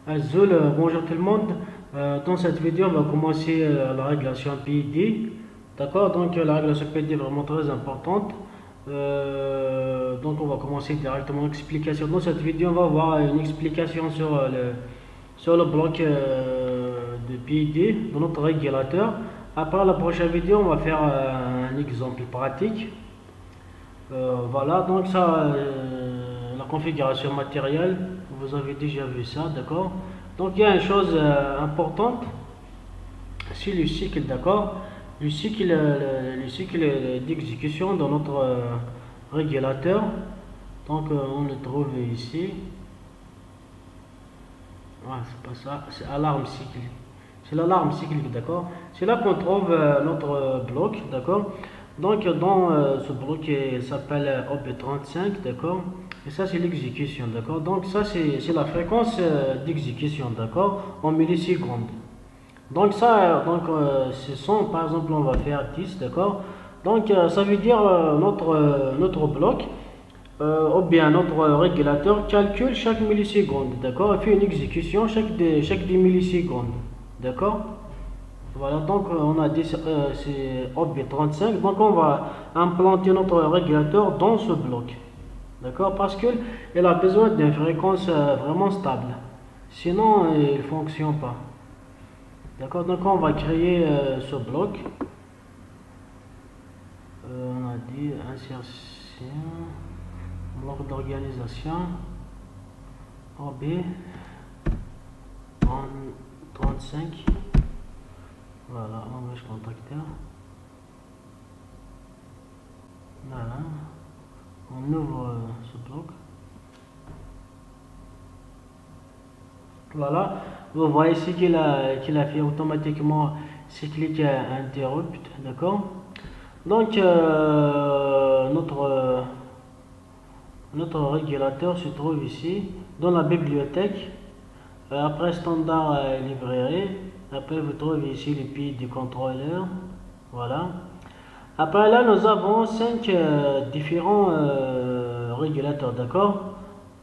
Azul, bonjour tout le monde. Dans cette vidéo, on va commencer la régulation PID. D'accord, donc la régulation PID est vraiment très importante. Donc on va commencer directement l'explication. Dans cette vidéo, on va voir une explication sur le bloc de PID de notre régulateur. Après la prochaine vidéo, on va faire un exemple pratique. Voilà, donc ça, la configuration matérielle, vous avez déjà vu ça, d'accord. Donc il y a une chose importante, c'est le cycle, d'accord. Le cycle d'exécution de notre régulateur. Donc on le trouve ici. Ah, c'est pas ça, c'est alarme cyclique. C'est l'alarme cyclique, d'accord. C'est là qu'on trouve notre bloc, d'accord. Donc dans ce bloc il s'appelle OP35, d'accord. Et ça c'est l'exécution, d'accord. Donc ça c'est la fréquence d'exécution, d'accord, en millisecondes. Donc ça, ce sont, par exemple, on va faire 10, d'accord. Donc ça veut dire notre bloc ou bien notre régulateur calcule chaque milliseconde, d'accord. Il fait une exécution chaque 10 millisecondes, d'accord. Voilà, donc on a dit c'est OB35, donc on va implanter notre régulateur dans ce bloc, d'accord, parce qu'il a besoin d'une fréquence vraiment stable, sinon il ne fonctionne pas, d'accord. Donc on va créer ce bloc, on a dit insertion, bloc d'organisation, OB 35. Voilà, langage contacteur. Voilà, on ouvre ce bloc. Voilà, vous voyez ici qu'il a fait automatiquement cyclique interrupt, d'accord. Donc notre régulateur se trouve ici dans la bibliothèque. Après standard librairie. Après vous trouvez ici les pieds du contrôleur. Voilà. Après là nous avons 5 différents régulateurs, d'accord.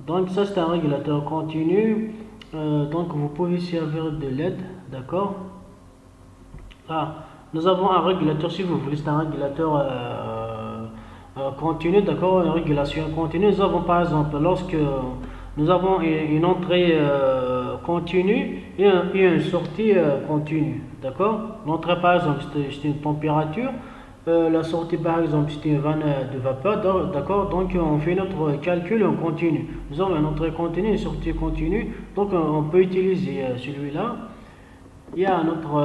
Donc ça c'est un régulateur continu. Donc vous pouvez servir de LED, d'accord. Là nous avons un régulateur, si vous voulez, c'est un régulateur continu, d'accord, une régulation continue. Nous avons par exemple, lorsque nous avons une entrée continue et une sortie continue, d'accord. L'entrée par exemple c'est une température, la sortie par exemple c'est une vanne de vapeur, d'accord. Donc on fait notre calcul en continu. Nous avons une entrée continue, une sortie continue, donc on peut utiliser celui-là. Il y a un autre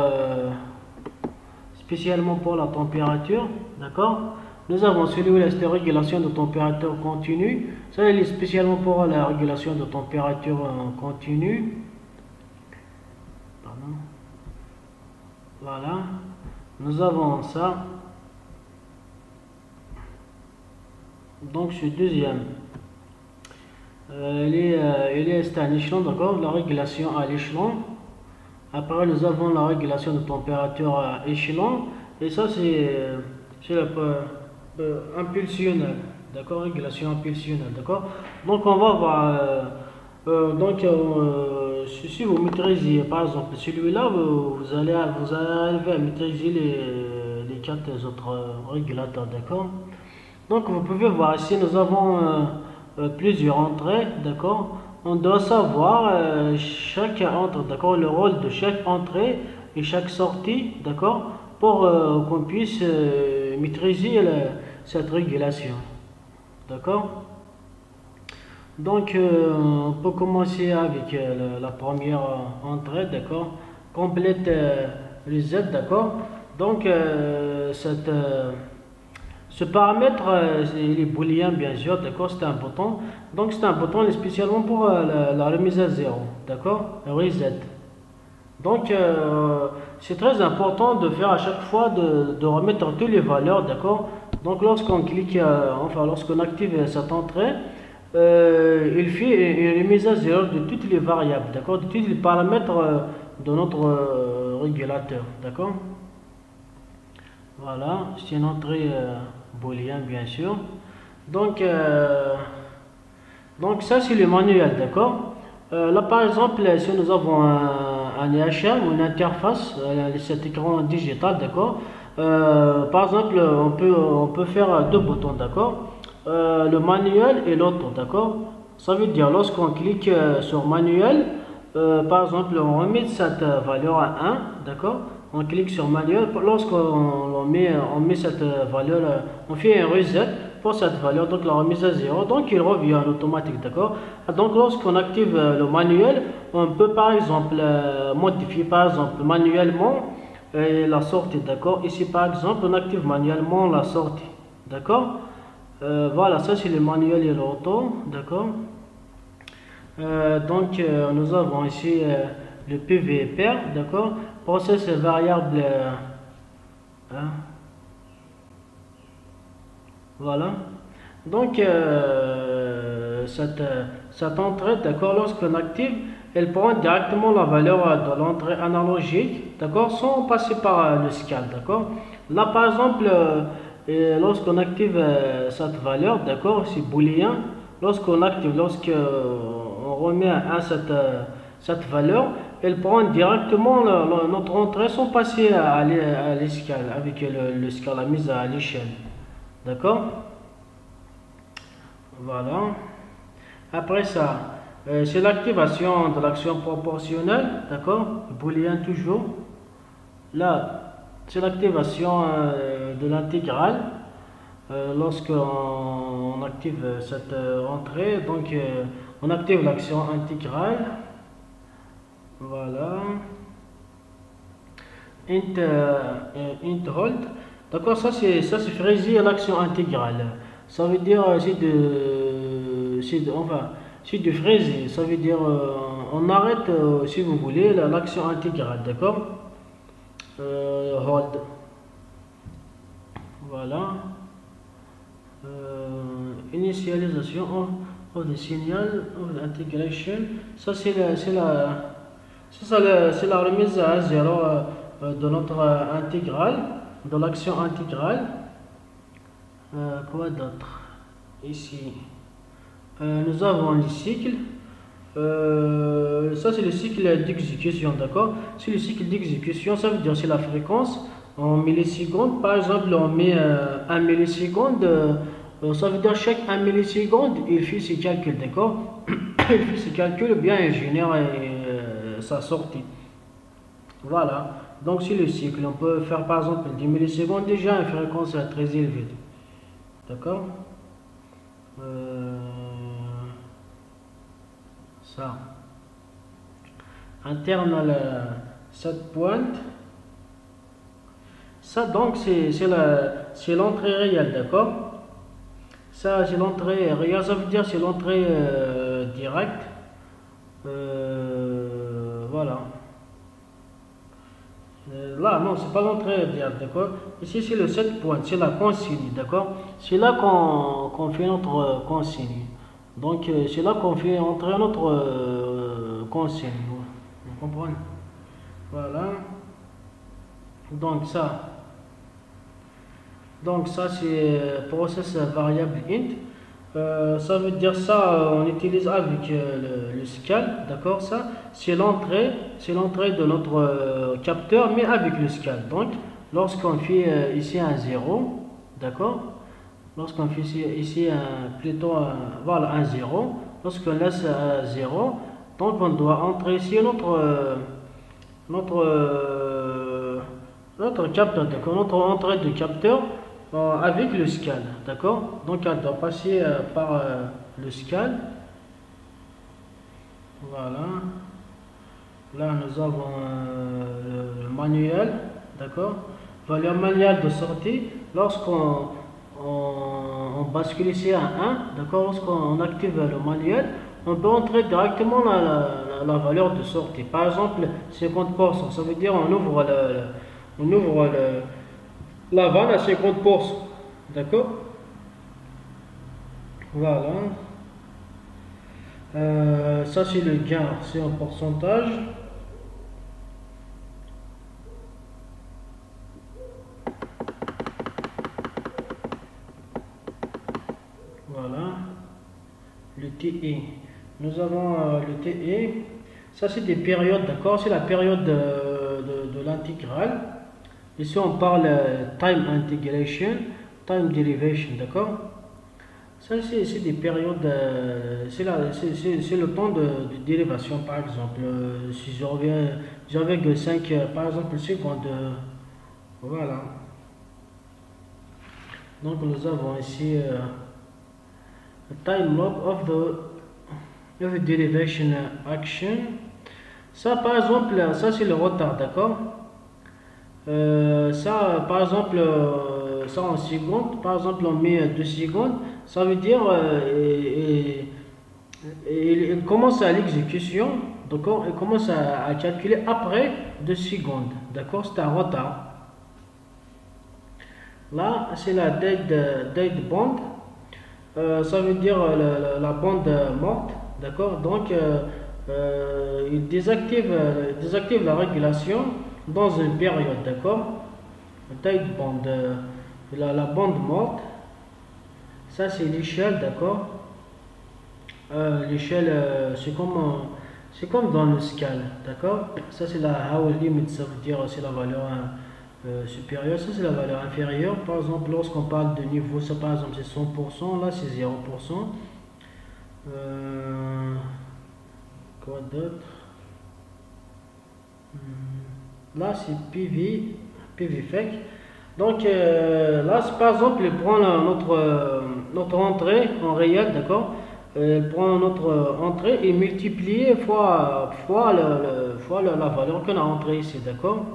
spécialement pour la température, d'accord. Nous avons celui-là, c'est régulation de température continue. Ça, il est spécialement pour la régulation de température continue. Pardon. Voilà. Nous avons ça. Donc, ce deuxième. C'est un échelon, d'accord. La régulation à l'échelon. Après, nous avons la régulation de température à échelon. Et ça, c'est la impulsionnelle, d'accord, régulation impulsionnelle, d'accord. Donc on va voir si vous maîtrisez par exemple celui-là, vous allez arriver à maîtriser les 4 autres régulateurs, d'accord. Donc vous pouvez voir ici nous avons plusieurs entrées, d'accord. On doit savoir chaque entrée, d'accord, le rôle de chaque entrée et chaque sortie, d'accord, pour qu'on puisse maîtriser cette régulation, d'accord. Donc on peut commencer avec la première entrée, d'accord, complète reset, d'accord. Donc ce paramètre il est booléen bien sûr, d'accord, c'est un bouton. Donc c'est un bouton spécialement pour la remise à zéro, d'accord, reset. Donc c'est très important de faire à chaque fois de remettre toutes les valeurs, d'accord. Donc lorsqu'on clique, lorsqu'on active cette entrée, il fait une remise à zéro de toutes les variables, d'accord, de tous les paramètres de notre régulateur, d'accord. Voilà, c'est une entrée booléenne bien sûr. Donc ça c'est le manuel, d'accord. Là, par exemple, si nous avons un IHM ou une interface, cet écran digital, d'accord. Par exemple, on peut faire deux boutons, d'accord. Le manuel et l'autre, d'accord. Ça veut dire, lorsqu'on clique sur manuel, par exemple, on remet cette valeur à 1, d'accord. On clique sur manuel, lorsqu'on on met cette valeur, on fait un reset pour cette valeur, donc la remise à 0, donc il revient en automatique, d'accord. Donc lorsqu'on active le manuel, on peut par exemple modifier par exemple manuellement la sortie, d'accord. Ici par exemple, on active manuellement la sortie, d'accord. Voilà, ça c'est le manuel et l'auto, d'accord. Nous avons ici le PV pair, d'accord. Process variable, hein, voilà. Donc, cette entrée, d'accord, lorsqu'on active, elle prend directement la valeur de l'entrée analogique, d'accord, sans passer par le scan, d'accord. Là, par exemple, lorsqu'on active cette valeur, d'accord, c'est booléen, lorsqu'on active, lorsqu'on remet à cette valeur, elle prend directement notre entrée sans passer à l'escale, avec le scan, la mise à l'échelle, d'accord. Voilà. Après ça, c'est l'activation de l'action proportionnelle, d'accord? Booléen toujours. Là, c'est l'activation de l'intégrale. Lorsqu'on active cette entrée, donc on active l'action intégrale. Voilà. Int hold. D'accord, ça c'est frisier l'action intégrale. Ça veut dire c'est de fraiser. Ça veut dire on arrête si vous voulez l'action intégrale, d'accord. Hold. Voilà. Initialisation of the signal of the integration. Ça c'est la remise à 0 de notre intégrale, de l'action intégrale. Quoi d'autre? Ici, nous avons le cycle. Ça, c'est le cycle d'exécution, d'accord? C'est le cycle d'exécution, ça veut dire c'est la fréquence en millisecondes. Par exemple, on met 1 milliseconde. Ça veut dire chaque 1 milliseconde, il fait ses calculs, d'accord? Il fait ses calculs, bien il génère sa sortie. Voilà, donc c'est le cycle. On peut faire par exemple 10 millisecondes déjà, une fréquence très élevée. D'accord. Ça. Internal set point. Ça donc c'est l'entrée réelle, d'accord. Ça c'est l'entrée réelle, ça veut dire c'est l'entrée directe. Voilà. Là, non, c'est pas l'entrée directe, d'accord. Ici, c'est le set point, c'est la consigne, d'accord. C'est là qu'on fait notre consigne. Donc, c'est là qu'on fait entrer notre consigne. Vous comprenez? Voilà. Donc, ça c'est process variable int. Ça veut dire ça, on utilise avec le scal, d'accord. Ça, c'est l'entrée de notre capteur, mais avec le scal. Donc, lorsqu'on fait ici un 0, d'accord. Lorsqu'on fait ici voilà, un 0, lorsqu'on laisse 0, donc on doit entrer ici notre capteur, d'accord, notre entrée de capteur avec le scan, d'accord. Donc elle doit passer par le scan. Voilà. Là nous avons le manuel, d'accord. Valeur manuelle de sortie. Lorsqu'on bascule ici à 1, d'accord. Lorsqu'on active le manuel, on peut entrer directement la valeur de sortie. Par exemple 50%, ça veut dire on ouvre la vanne à 50%, d'accord. Voilà. Ça c'est le gain, c'est en pourcentage. Voilà. Le TI. Nous avons le TE. Ça, c'est des périodes, d'accord? C'est la période de l'intégrale. Ici, on parle time integration, time derivation, d'accord? Ça, c'est des périodes, c'est le temps de dérivation, par exemple. Si je reviens, 0,5, par exemple, secondes. Voilà. Donc, nous avons ici time log of the derivation action. Ça, par exemple, ça, c'est le retard, d'accord? Ça, par exemple, ça en secondes, par exemple, on met 2 secondes, ça veut dire il commence à l'exécution, d'accord? Il commence à calculer après 2 secondes, d'accord? C'est un retard. Là, c'est la date bond, ça veut dire la bande morte, d'accord? Donc, il désactive la régulation dans une période, d'accord? Date bond, la bande morte, ça c'est l'échelle, d'accord? L'échelle, c'est comme dans le scale, d'accord? Ça c'est la hour limit, ça veut dire c'est la valeur supérieure, ça c'est la valeur inférieure. Par exemple, lorsqu'on parle de niveau, ça par exemple c'est 100%, là c'est 0%. Quoi d'autre? Là c'est PV fake. Donc là, par exemple, il prend notre entrée en réel, d'accord? Il prend notre entrée et multiplie fois la valeur qu'on a entrée ici, d'accord?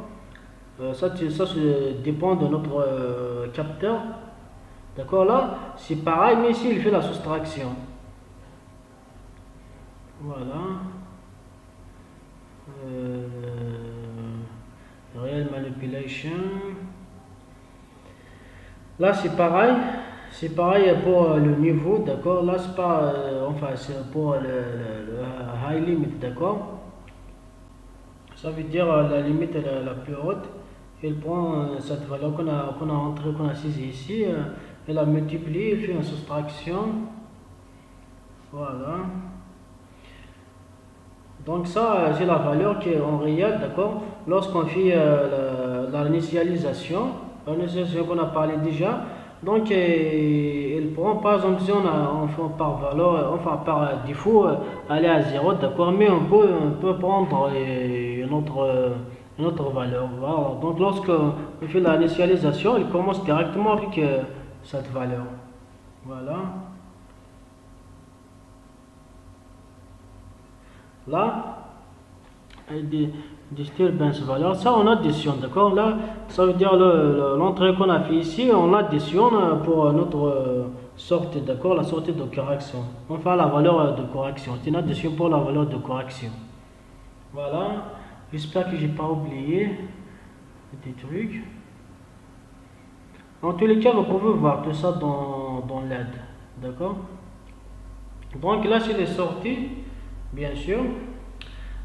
Ça dépend de notre capteur, d'accord? Là, c'est pareil, mais ici, il fait la soustraction. Voilà. Real manipulation. Là, c'est pareil pour le niveau, d'accord? Là, c'est pas, enfin, c'est pour le high limit, d'accord? Ça veut dire la limite la plus haute. Il prend cette valeur qu'on a entrée, qu'on a saisie ici, il la multiplie, il fait une soustraction. Voilà. Donc ça, c'est la valeur qui est en réel, d'accord? Lorsqu'on fait l'initialisation qu'on a parlé déjà, donc il prend, par exemple, si on fait par valeur, enfin par défaut, aller à 0, d'accord? Mais on peut prendre une autre valeur. Voilà. Donc lorsqu'on fait l'initialisation, il commence directement avec cette valeur. Voilà. Là, disturbance valeur, ça on additionne, d'accord? Là, ça veut dire l'entrée qu'on a fait ici, on additionne pour notre sortie, d'accord? La sortie de correction. Enfin, la valeur de correction. C'est une addition pour la valeur de correction. Voilà. J'espère que j'ai pas oublié des trucs. En tous les cas, vous pouvez voir tout ça dans l'aide, d'accord? Donc là, c'est les sorties, bien sûr.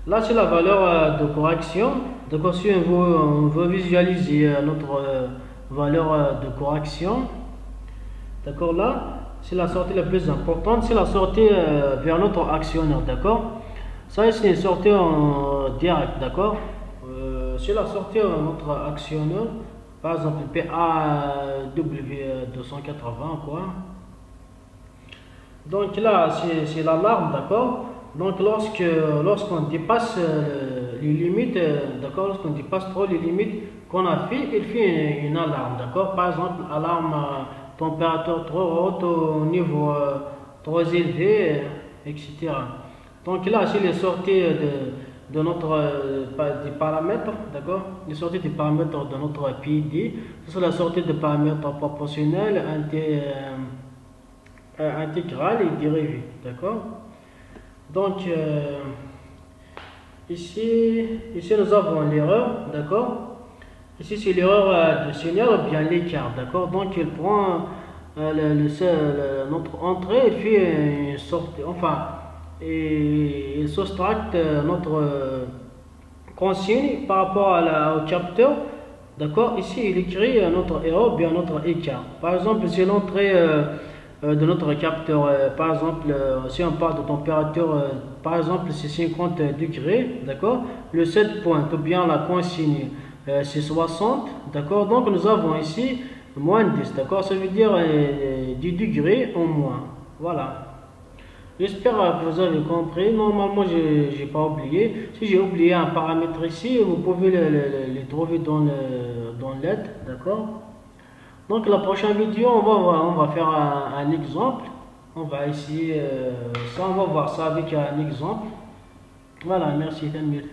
Là, c'est la valeur de correction. Donc, si on veut visualiser notre valeur de correction, d'accord, là, c'est la sortie la plus importante, c'est la sortie vers notre actionneur, d'accord? Ça, c'est une sortie en direct, d'accord? C'est la sortie à notre actionneur, par exemple PAW280, quoi. Donc là, c'est l'alarme, d'accord? Donc lorsqu'on dépasse les limites, d'accord, lorsqu'on dépasse trop les limites qu'on a fait, il fait une alarme, d'accord? Par exemple, alarme température trop haute, au niveau trop élevé, etc. Donc là, c'est les sorties de notre des paramètres, d'accord? Les sorties des paramètres de notre PID. C'est la sortie des paramètres proportionnels, intégral et dérivé, d'accord? Donc ici nous avons l'erreur, d'accord? Ici c'est l'erreur de signal ou bien l'écart, d'accord? Donc il prend notre entrée, il fait une sortie, enfin il soustracte notre consigne par rapport au capteur, d'accord? Ici il écrit notre erreur ou bien notre écart. Par exemple, si l'entrée de notre capteur. Par exemple, si on parle de température, par exemple, c'est 50 degrés, d'accord? Le set point, ou bien la consigne, c'est 60, d'accord? Donc nous avons ici moins 10, d'accord? Ça veut dire 10 degrés en moins. Voilà. J'espère que vous avez compris. Normalement, je n'ai pas oublié. Si j'ai oublié un paramètre ici, vous pouvez les trouver dans l'aide, d'accord? Donc la prochaine vidéo, on va faire un exemple. On va essayer ça, on va voir ça avec un exemple. Voilà, merci Tamir.